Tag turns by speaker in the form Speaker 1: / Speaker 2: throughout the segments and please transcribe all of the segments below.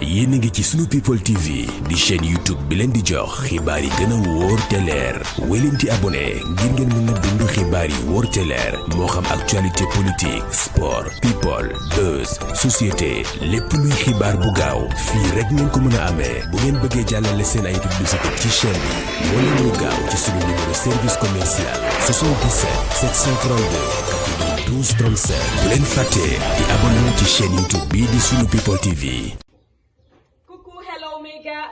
Speaker 1: yéen a ngi ci sunu people TV di chaîne YouTube bi leen di jox xibaar yi gën a wóor te leer wéy leen ci abonné ngir ngeen mën a dund xibaar yi wóor te leer moo xam actualité politique sport people buzz société lépp luy xibaar bu gaaw fii rek ngeen ko mën a amee bu ngeen bëggee jàllale seen ay publicité ci chaîne bi moo leen ñu gaaw ci sunu numéro service commercial 77 732 92 37 bu leen fàtte di abonné ci chaîne YouTube bi di sunu people TV.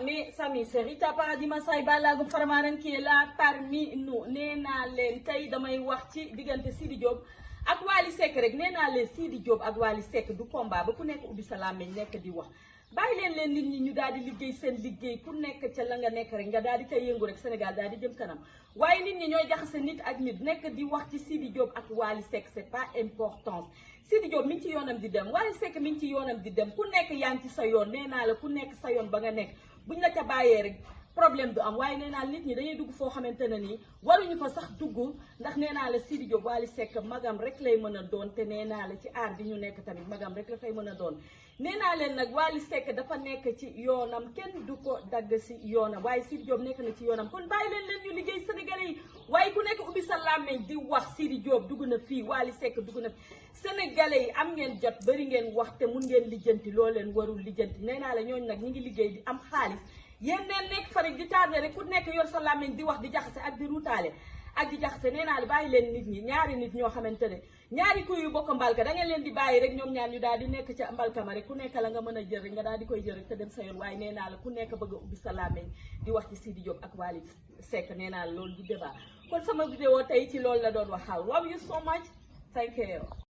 Speaker 2: Mes amis, c'est Rita Paradis Massay Balago Faramaran qui est là parmi nous. Néna leen tey damay wax ci diggante Sidi Diop ak Wally Seck rek néna leen Sidi Diop ak Wally Seck du combat ba ku nekk ubbi sa làmmiñ nekk di wax. bàyyi leen nit ñi ñu daal di liggéey seen liggéey ku nekk ca la nga nekk rek nga daal di koy yëngu rek Sénégal daal di jëm kanam waaye nit ñi ñooy jaxase nit ak nit nekk di wax ci Sidi Diop ak Wally Seck c'est pas important. Sidi Diop mi ngi ci yoonam di dem Wally Seck mi ngi ci yoonam di dem ku nekk yaa ngi ci sa yoon nee naa la ku nekk sa yoon ba nga nekk buñ la ca bàyyee rek problème du am waaye nee naa nit ñi dañuy dugg foo xamante ne nii waruñu fa sax dugg ndax nee naa la Sidi Diop Wally Seck magam rek lay mën a doon te nee naa la ci aar bi ñu nekk tamit magam rek la fay mën a doon nee naa leen nag Wally Seck dafa nekk ci yoonam kenn du ko dagg si yoonam waaye Sidi Diop nekk na ci yoonam kon bàyyi leen ñu liggéey Sénégalais yi waaye ku nekk ubbi sa làmmeñ di wax Sidi Diop dugg na fii Wally Seck dugg na Sénégalais yi am ngeen jot bari ngeen wax te mun ngeen lijjanti loo leen warul lijjanti nee naa la ñooñu nag ñi ngi liggéey di am xaalis yéen neen nekk fa rek di tardé rek ku nekk yor sa làmmiñ di wax di jaxase ak di ruutaale ak di jaxase nee naa la bàyyi leen nit ñi ñaari nit ñoo xamante ne ñaari kuy yu bokk mbalka da ngeen leen di bàyyi rek ñoom ñaar ñu daal di nekk ca mbalka ma rek ku nekk la nga mën a jël rek nga daal di koy jël rek te dem sa yoon waaye nee naa la ku nekk bëgg a ubbi sa làmmiñ di wax ci Sidi Diop ak Wally Seck nee naa la loolu du débat kon sama vidéo tey ci loolu la doon waxal love you so much thank you